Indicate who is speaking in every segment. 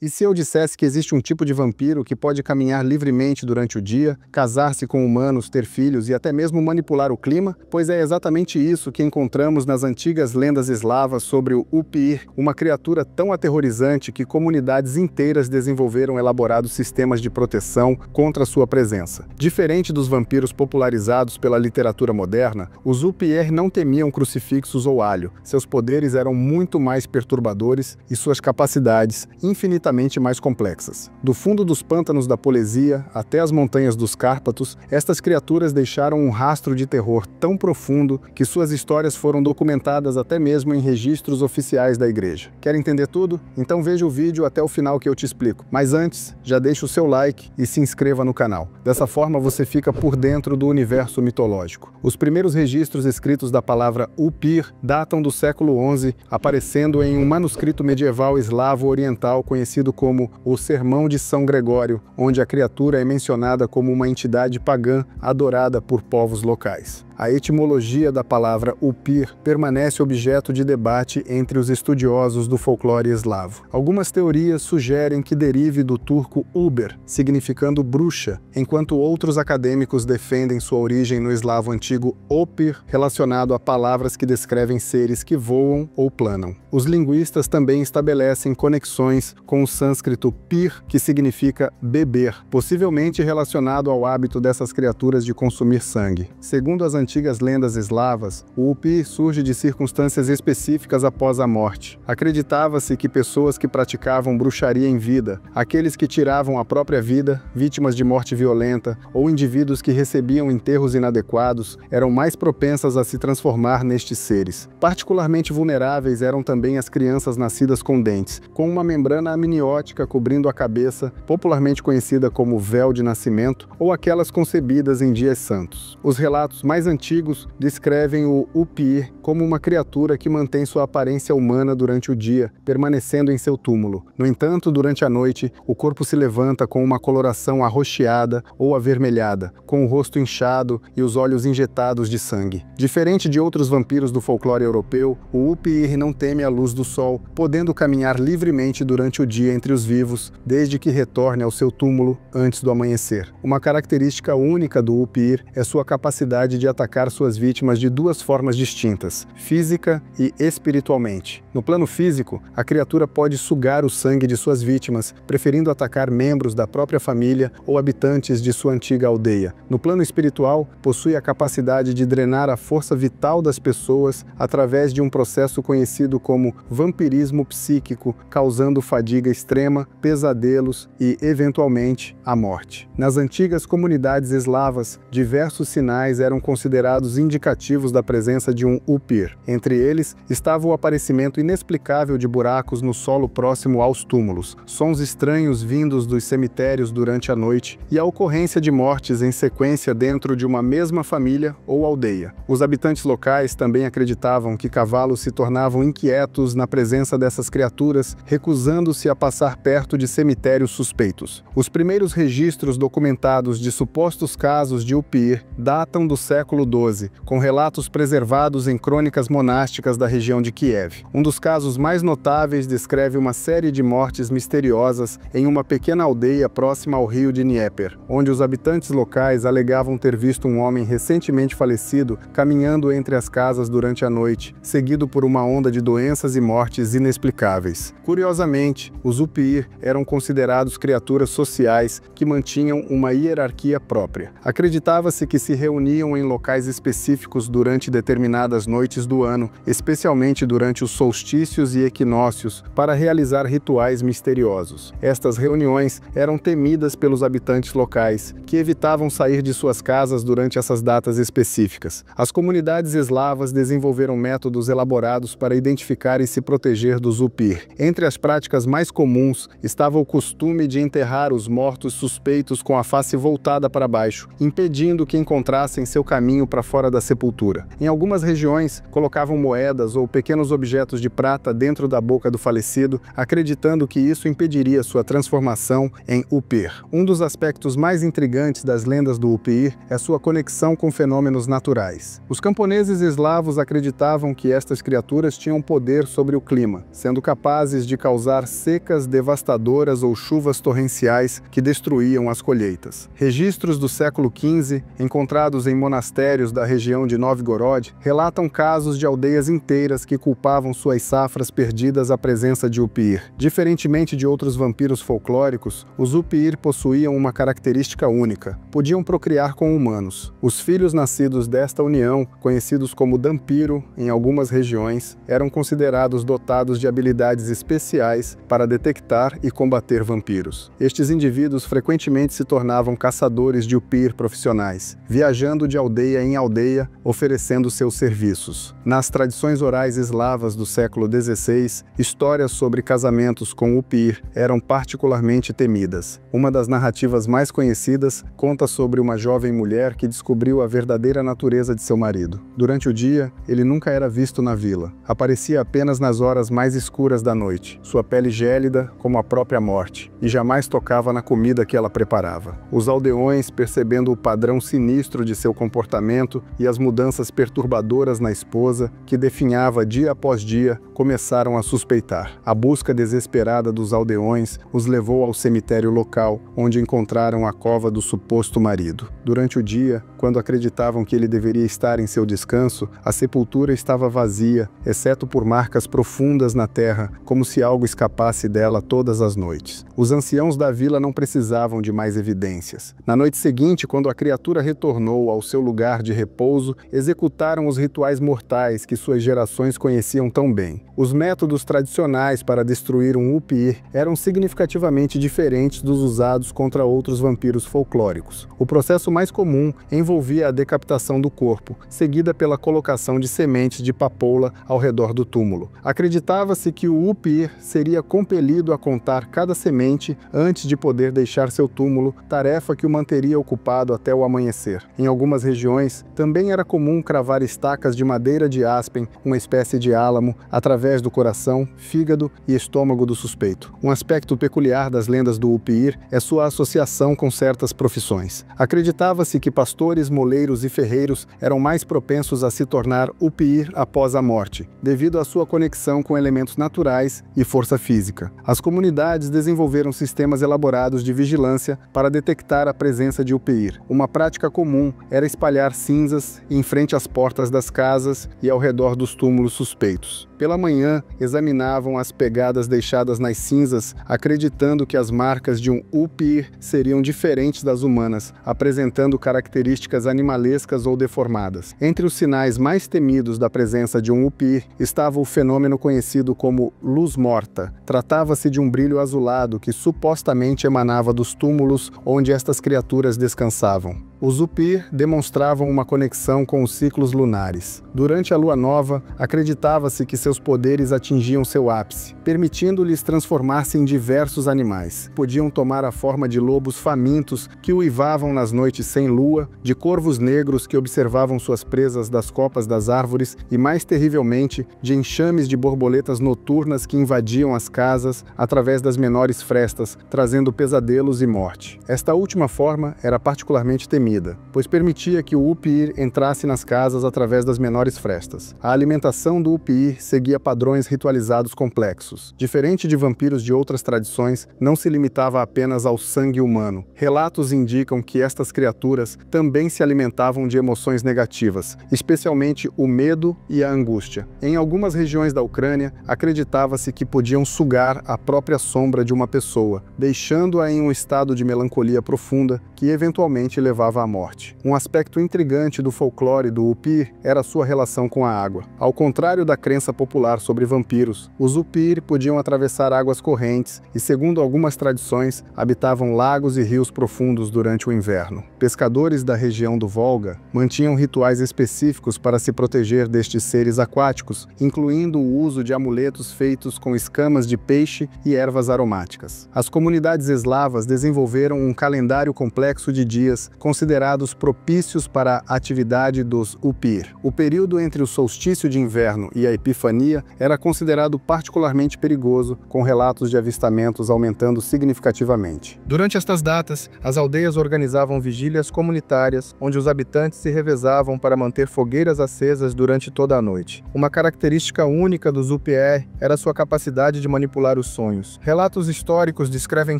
Speaker 1: E se eu dissesse que existe um tipo de vampiro que pode caminhar livremente durante o dia, casar-se com humanos, ter filhos e até mesmo manipular o clima? Pois é exatamente isso que encontramos nas antigas lendas eslavas sobre o Upir, uma criatura tão aterrorizante que comunidades inteiras desenvolveram elaborados sistemas de proteção contra sua presença. Diferente dos vampiros popularizados pela literatura moderna, os Upir não temiam crucifixos ou alho. Seus poderes eram muito mais perturbadores e suas capacidades infinitamente mais complexas. Do fundo dos pântanos da Polesia até as montanhas dos Cárpatos, estas criaturas deixaram um rastro de terror tão profundo que suas histórias foram documentadas até mesmo em registros oficiais da igreja. Quer entender tudo? Então veja o vídeo até o final que eu te explico. Mas antes, já deixa o seu like e se inscreva no canal. Dessa forma você fica por dentro do universo mitológico. Os primeiros registros escritos da palavra Upir datam do século XI, aparecendo em um manuscrito medieval eslavo oriental conhecido como o Sermão de São Gregório, onde a criatura é mencionada como uma entidade pagã adorada por povos locais. A etimologia da palavra Upir permanece objeto de debate entre os estudiosos do folclore eslavo. Algumas teorias sugerem que derive do turco Uber, significando bruxa, enquanto outros acadêmicos defendem sua origem no eslavo antigo Opir, relacionado a palavras que descrevem seres que voam ou planam. Os linguistas também estabelecem conexões com o sânscrito pir, que significa beber, possivelmente relacionado ao hábito dessas criaturas de consumir sangue. Segundo as antigas lendas eslavas, o Upir surge de circunstâncias específicas após a morte. Acreditava-se que pessoas que praticavam bruxaria em vida, aqueles que tiravam a própria vida, vítimas de morte violenta, ou indivíduos que recebiam enterros inadequados, eram mais propensas a se transformar nestes seres. Particularmente vulneráveis eram também as crianças nascidas com dentes, com uma membrana amniótica cobrindo a cabeça, popularmente conhecida como véu de nascimento, ou aquelas concebidas em dias santos. Os relatos mais antigos descrevem o Upir como uma criatura que mantém sua aparência humana durante o dia, permanecendo em seu túmulo. No entanto, durante a noite, o corpo se levanta com uma coloração arroxeada ou avermelhada, com o rosto inchado e os olhos injetados de sangue. Diferente de outros vampiros do folclore europeu, o Upir não teme a luz do sol, podendo caminhar livremente durante o dia entre os vivos, desde que retorne ao seu túmulo antes do amanhecer. Uma característica única do Upir é sua capacidade de atacar suas vítimas de duas formas distintas, física e espiritualmente. No plano físico, a criatura pode sugar o sangue de suas vítimas, preferindo atacar membros da própria família ou habitantes de sua antiga aldeia. No plano espiritual, possui a capacidade de drenar a força vital das pessoas através de um processo conhecido como vampirismo psíquico, causando fadiga extrema, pesadelos e, eventualmente, a morte. Nas antigas comunidades eslavas, diversos sinais eram considerados indicativos da presença de um Upir. Entre eles, estava o aparecimento inexplicável de buracos no solo próximo aos túmulos, sons estranhos vindos dos cemitérios durante a noite e a ocorrência de mortes em sequência dentro de uma mesma família ou aldeia. Os habitantes locais também acreditavam que cavalos se tornavam inquietos na presença dessas criaturas, recusando-se a passar perto de cemitérios suspeitos. Os primeiros registros documentados de supostos casos de Upir datam do século XII, com relatos preservados em crônicas monásticas da região de Kiev. Um dos casos mais notáveis descreve uma série de mortes misteriosas em uma pequena aldeia próxima ao rio de Dnieper, onde os habitantes locais alegavam ter visto um homem recentemente falecido caminhando entre as casas durante a noite, seguido por uma onda de doenças e mortes inexplicáveis. Curiosamente, os Upir eram considerados criaturas sociais que mantinham uma hierarquia própria. Acreditava-se que se reuniam em locais específicos durante determinadas noites do ano, especialmente durante os solstícios e equinócios, para realizar rituais misteriosos. Estas reuniões eram temidas pelos habitantes locais, que evitavam sair de suas casas durante essas datas específicas. As comunidades eslavas desenvolveram métodos elaborados para identificar e se proteger dos Upir. Entre as práticas mais comuns estava o costume de enterrar os mortos suspeitos com a face voltada para baixo, impedindo que encontrassem seu caminho para fora da sepultura. Em algumas regiões, colocavam moedas ou pequenos objetos de prata dentro da boca do falecido, acreditando que isso impediria sua transformação em Upir. Um dos aspectos mais intrigantes das lendas do Upir é sua conexão com fenômenos naturais. Os camponeses eslavos acreditavam que estas criaturas tinham poder sobre o clima, sendo capazes de causar seca secas devastadoras ou chuvas torrenciais que destruíam as colheitas. Registros do século XV, encontrados em monastérios da região de Novgorod, relatam casos de aldeias inteiras que culpavam suas safras perdidas à presença de Upir. Diferentemente de outros vampiros folclóricos, os Upir possuíam uma característica única: podiam procriar com humanos. Os filhos nascidos desta união, conhecidos como Dhampiro em algumas regiões, eram considerados dotados de habilidades especiais para detectar e combater vampiros. Estes indivíduos frequentemente se tornavam caçadores de Upir profissionais, viajando de aldeia em aldeia, oferecendo seus serviços. Nas tradições orais eslavas do século XVI, histórias sobre casamentos com Upir eram particularmente temidas. Uma das narrativas mais conhecidas conta sobre uma jovem mulher que descobriu a verdadeira natureza de seu marido. Durante o dia, ele nunca era visto na vila. Aparecia apenas nas horas mais escuras da noite, sua pele gélida como a própria morte, e jamais tocava na comida que ela preparava. Os aldeões, percebendo o padrão sinistro de seu comportamento e as mudanças perturbadoras na esposa, que definhava dia após dia, começaram a suspeitar. A busca desesperada dos aldeões os levou ao cemitério local, onde encontraram a cova do suposto marido. Durante o dia, quando acreditavam que ele deveria estar em seu descanso, a sepultura estava vazia, exceto por marcas profundas na terra, como se algo escapasse dela todas as noites. Os anciãos da vila não precisavam de mais evidências. Na noite seguinte, quando a criatura retornou ao seu lugar de repouso, executaram os rituais mortais que suas gerações conheciam tão bem. Os métodos tradicionais para destruir um Upir eram significativamente diferentes dos usados contra outros vampiros folclóricos. O processo mais comum envolvia a decapitação do corpo, seguida pela colocação de sementes de papoula ao redor do túmulo. Acreditava-se que o Upir seria compelido a contar cada semente antes de poder deixar seu túmulo, tarefa que o manteria ocupado até o amanhecer. Em algumas regiões, também era comum cravar estacas de madeira de aspen, uma espécie de álamo, através do coração, fígado e estômago do suspeito. Um aspecto peculiar das lendas do Upir é sua associação com certas profissões. Acreditava-se que pastores, moleiros e ferreiros eram mais propensos a se tornar Upir após a morte, devido à sua conexão com elementos naturais e força física. As comunidades desenvolveram sistemas elaborados de vigilância para detectar a presença de Upir. Uma prática comum era espalhar cinzas em frente às portas das casas e ao redor dos túmulos suspeitos. Pela manhã, examinavam as pegadas deixadas nas cinzas, acreditando que as marcas de um Upir seriam diferentes das humanas, apresentando características animalescas ou deformadas. Entre os sinais mais temidos da presença de um Upir estava o fenômeno conhecido como luz morta. Tratava-se de um brilho azulado que supostamente emanava dos túmulos onde estas criaturas descansavam. Os Upir demonstravam uma conexão com os ciclos lunares. Durante a lua nova, acreditava-se que seus poderes atingiam seu ápice, permitindo-lhes transformar-se em diversos animais. Podiam tomar a forma de lobos famintos que uivavam nas noites sem lua, de corvos negros que observavam suas presas das copas das árvores e, mais terrivelmente, de enxames de borboletas noturnas que invadiam as casas através das menores frestas, trazendo pesadelos e morte. Esta última forma era particularmente temida, pois permitia que o Upir entrasse nas casas através das menores frestas. A alimentação do Upir seguia padrões ritualizados complexos. Diferente de vampiros de outras tradições, não se limitava apenas ao sangue humano. Relatos indicam que estas criaturas também se alimentavam de emoções negativas, especialmente o medo e a angústia. Em algumas regiões da Ucrânia, acreditava-se que podiam sugar a própria sombra de uma pessoa, deixando-a em um estado de melancolia profunda que eventualmente levava à morte. Um aspecto intrigante do folclore do Upir era sua relação com a água. Ao contrário da crença popular sobre vampiros, os Upir podiam atravessar águas correntes e, segundo algumas tradições, habitavam lagos e rios profundos durante o inverno. Pescadores da região do Volga mantinham rituais específicos para se proteger destes seres aquáticos, incluindo o uso de amuletos feitos com escamas de peixe e ervas aromáticas. As comunidades eslavas desenvolveram um calendário complexo de dias considerados propícios para a atividade dos Upir. O período entre o solstício de inverno e a Epifania era considerado particularmente perigoso, com relatos de avistamentos aumentando significativamente. Durante estas datas, as aldeias organizavam vigílias comunitárias fechadas, onde os habitantes se revezavam para manter fogueiras acesas durante toda a noite. Uma característica única dos UPR era sua capacidade de manipular os sonhos. Relatos históricos descrevem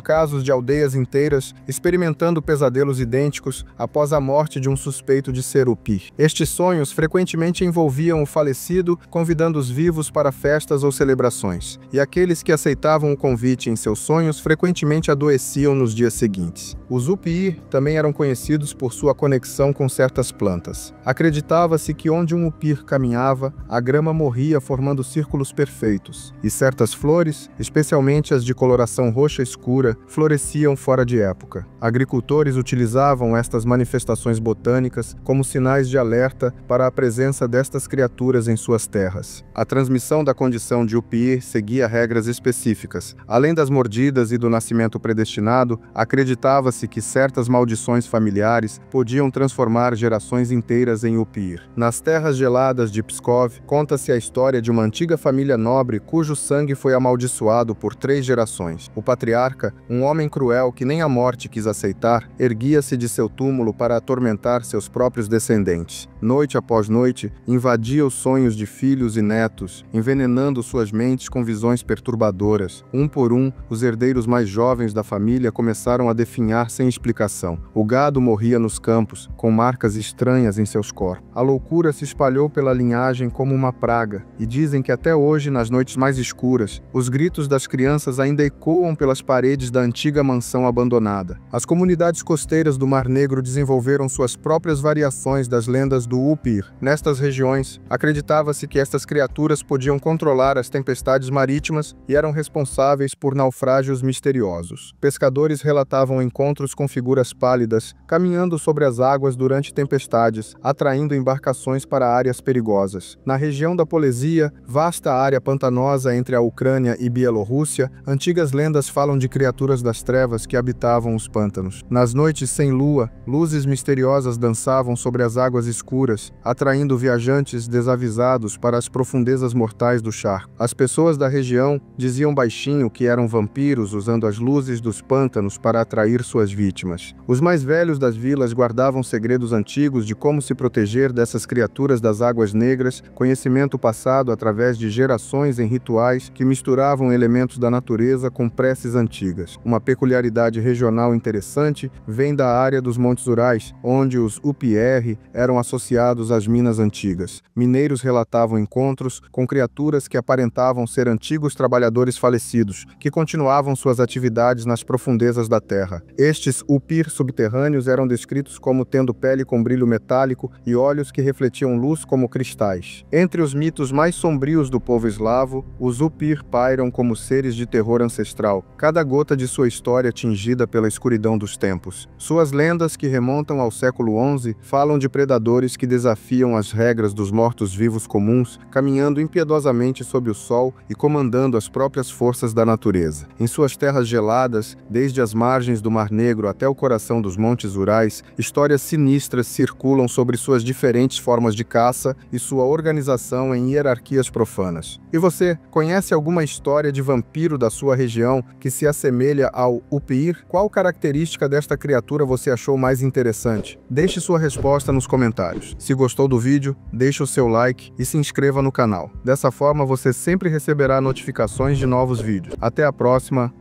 Speaker 1: casos de aldeias inteiras experimentando pesadelos idênticos após a morte de um suspeito de ser UPIR. Estes sonhos frequentemente envolviam o falecido, convidando os vivos para festas ou celebrações, e aqueles que aceitavam o convite em seus sonhos frequentemente adoeciam nos dias seguintes. Os UPIR também eram conhecidos por sua conexão com certas plantas. Acreditava-se que onde um UPIR caminhava, a grama morria formando círculos perfeitos, e certas flores, especialmente as de coloração roxa escura, floresciam fora de época. Agricultores utilizavam estas manifestações botânicas como sinais de alerta para a presença destas criaturas em suas terras. A transmissão da condição de UPIR seguia regras específicas. Além das mordidas e do nascimento predestinado, acreditava-se que certas maldições familiares podiam transformar gerações inteiras em UPIR. Nas terras geladas de Pskov, conta-se a história de uma antiga família nobre cujo sangue foi amaldiçoado por 3 gerações. O patriarca, um homem cruel que nem a morte quis aceitar, erguia-se de seu túmulo para atormentar seus próprios descendentes. Noite após noite, invadia os sonhos de filhos e netos, envenenando suas mentes com visões perturbadoras. Um por um, os herdeiros mais jovens da família começaram a definhar sem explicação. O gado morria nos campos, com marcas estranhas em seus corpos. A loucura se espalhou pela linhagem como uma praga, e dizem que até hoje, nas noites mais escuras, os gritos das crianças ainda ecoam pelas paredes da antiga mansão abandonada. As comunidades costeiras do Mar Negro desenvolveram suas próprias variações das lendas do UPIR. Nestas regiões, acreditava-se que estas criaturas podiam controlar as tempestades marítimas e eram responsáveis por naufrágios misteriosos. Pescadores relatavam encontros com figuras pálidas, caminhando sobre as águas durante tempestades, atraindo embarcações para áreas perigosas. Na região da Polesia, vasta área pantanosa entre a Ucrânia e Bielorrússia, antigas lendas falam de criaturas das trevas que habitavam os pântanos. Nas noites sem lua, luzes misteriosas dançavam sobre as águas escuras, atraindo viajantes desavisados para as profundezas mortais do charco. As pessoas da região diziam baixinho que eram vampiros usando as luzes dos pântanos para atrair suas vítimas. Os mais velhos das vilas guardavam segredos antigos de como se proteger dessas criaturas das águas negras, conhecimento passado através de gerações em rituais que misturavam elementos da natureza com preces antigas. Uma peculiaridade regional interessante vem da área dos Montes Urais, onde os UPR eram associados às minas antigas. Mineiros relatavam encontros com criaturas que aparentavam ser antigos trabalhadores falecidos, que continuavam suas atividades nas profundezas da terra. Estes UPIR subterrâneos eram descritos como tendo pele com brilho metálico e olhos que refletiam luz como cristais. Entre os mitos mais sombrios do povo eslavo, os UPIR pairam como seres de terror ancestral, cada gota de sua história tingida pela escuridão dos tempos. Suas lendas, que remontam ao século XI, falam de predadores que desafiam as regras dos mortos-vivos comuns, caminhando impiedosamente sob o sol e comandando as próprias forças da natureza. Em suas terras geladas, desde as margens do Mar Negro até o coração dos Montes Urais, histórias sinistras circulam sobre suas diferentes formas de caça e sua organização em hierarquias profanas. E você, conhece alguma história de vampiro da sua região que se assemelha ao UPIR? Qual característica desta criatura você achou mais interessante? Deixe sua resposta nos comentários. Se gostou do vídeo, deixe o seu like e se inscreva no canal. Dessa forma você sempre receberá notificações de novos vídeos. Até a próxima